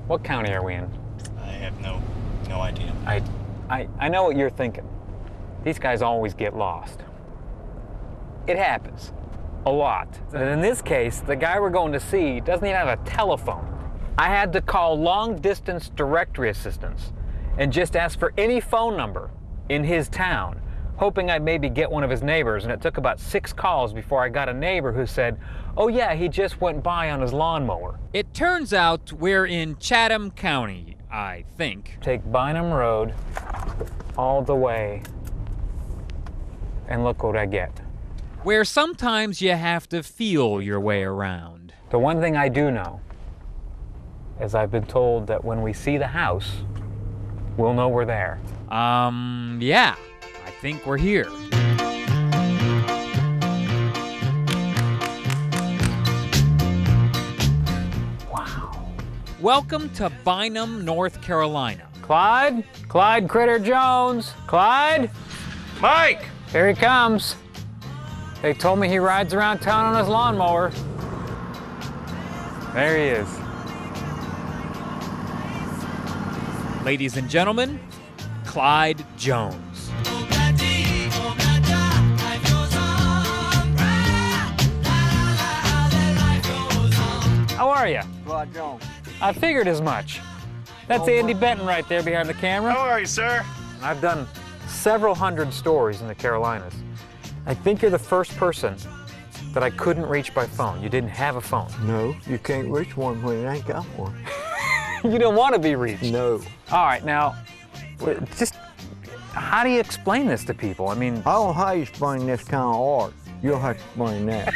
What county are we in? I have no idea. I know what you're thinking. These guys always get lost. It happens. A lot. And in this case, the guy we're going to see doesn't even have a telephone. I had to call long-distance directory assistance and just ask for any phone number in his town, hoping I'd maybe get one of his neighbors, and it took about 6 calls before I got a neighbor who said, oh yeah, he just went by on his lawnmower. It turns out we're in Chatham County, I think. Take Bynum Road all the way, and look what I get. Where sometimes you have to feel your way around. The one thing I do know is I've been told that when we see the house, we'll know we're there. Yeah, I think we're here. Wow. Welcome to Bynum, North Carolina. Clyde? Clyde Critter Jones. Clyde? Mike! Here he comes. They told me he rides around town on his lawnmower. There he is. Ladies and gentlemen, Clyde Jones. How are you? Clyde Jones. I figured as much. That's Andy Benton right there behind the camera. How are you, sir? I've done several hundred stories in the Carolinas. I think you're the first person that I couldn't reach by phone. You didn't have a phone. No, you can't reach one when you ain't got one. You don't want to be reached. No. All right, now, just how do you explain this to people? I mean, I don't know how you explain this kind of art. You'll have to explain that.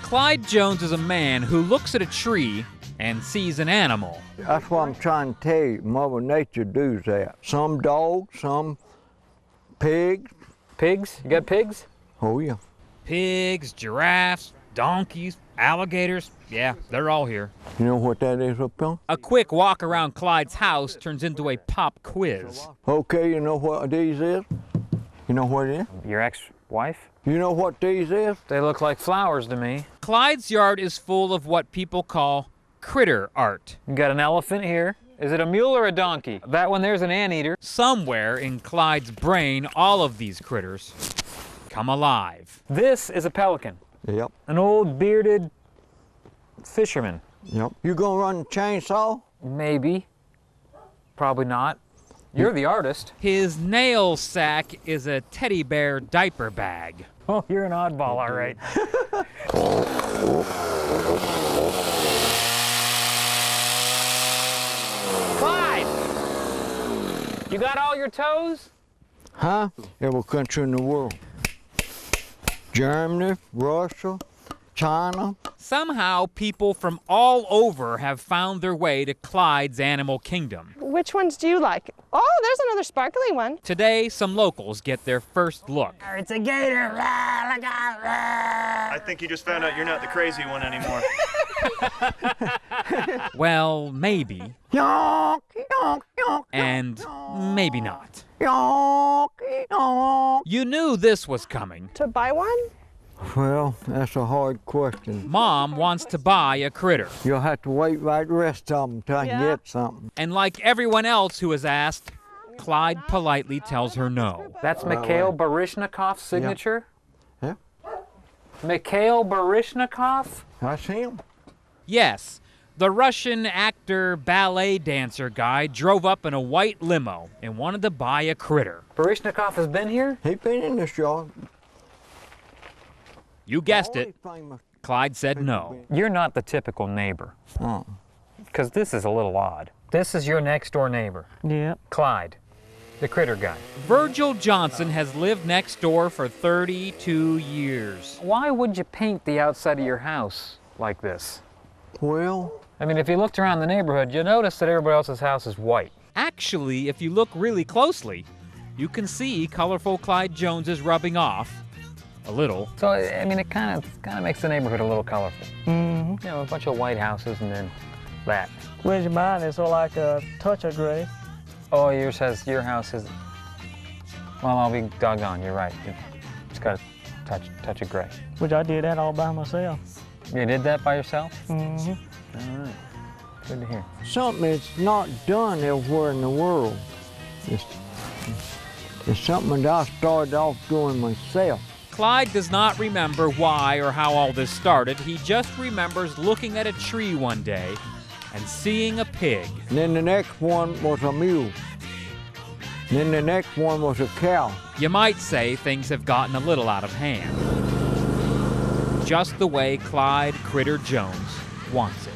Clyde Jones is a man who looks at a tree and sees an animal. That's what I'm trying to tell you. Mother Nature does that. Some dogs, some pigs. pigs? You got pigs? Oh, yeah. Pigs, giraffes, donkeys, alligators. Yeah, they're all here. You know what that is up there? A quick walk around Clyde's house turns into a pop quiz. Okay, you know what these is? You know what it is? Your ex-wife? You know what these is? They look like flowers to me. Clyde's yard is full of what people call critter art. You got an elephant here. Is it a mule or a donkey? That one there's an anteater. Somewhere in Clyde's brain, all of these critters come alive. This is a pelican. Yep. An old bearded fisherman. Yep. You gonna run the chainsaw? Maybe. Probably not. You're the artist. His nail sack is a teddy bear diaper bag. Oh, you're an oddball, all right. Clyde! You got all your toes? Huh? Every country in the world. Germany, Russia, China. Somehow, people from all over have found their way to Clyde's animal kingdom. Which ones do you like? Oh, there's another sparkly one. Today, some locals get their first look. It's a gator. I think you just found out you're not the crazy one anymore. Well, maybe, Yonk, yonk, yonk, and maybe not. yonk, yonk. You knew this was coming. To buy one? Well, that's a hard question. Mom wants to buy a critter. You'll have to wait right the rest of them till I can Yeah. get something. And like everyone else who has asked, Clyde politely tells her no. That's Mikhail Baryshnikov's signature? Yeah. Mikhail Baryshnikov? That's him. Yes, the Russian actor, ballet dancer guy drove up in a white limo and wanted to buy a critter. Baryshnikov has been here? He been in this yard. You guessed All it, these famous Clyde said people no. been- You're not the typical neighbor, Oh. because this is a little odd. This is your next door neighbor, Yeah. Clyde, the critter guy. Virgil Johnson has lived next door for 32 years. Why would you paint the outside of your house like this? Well, I mean, if you looked around the neighborhood, you notice that everybody else's house is white. Actually, if you look really closely, you can see colorful Clyde Jones is rubbing off a little. So, I mean, it kind of makes the neighborhood a little colorful. Mm-hmm. You know, a bunch of white houses and then that. Where's mine? It's like a touch of gray. Oh, your house is, well, I'll be doggone, you're right. It's got a touch of gray. Which I did that all by myself. You did that by yourself? Mm-hmm. All right. Good to hear. Something that's not done everywhere in the world. It's something that I started off doing myself. Clyde does not remember why or how all this started. He just remembers looking at a tree one day and seeing a pig. And then the next one was a mule. And then the next one was a cow. You might say things have gotten a little out of hand. Just the way Clyde Critter Jones wants it.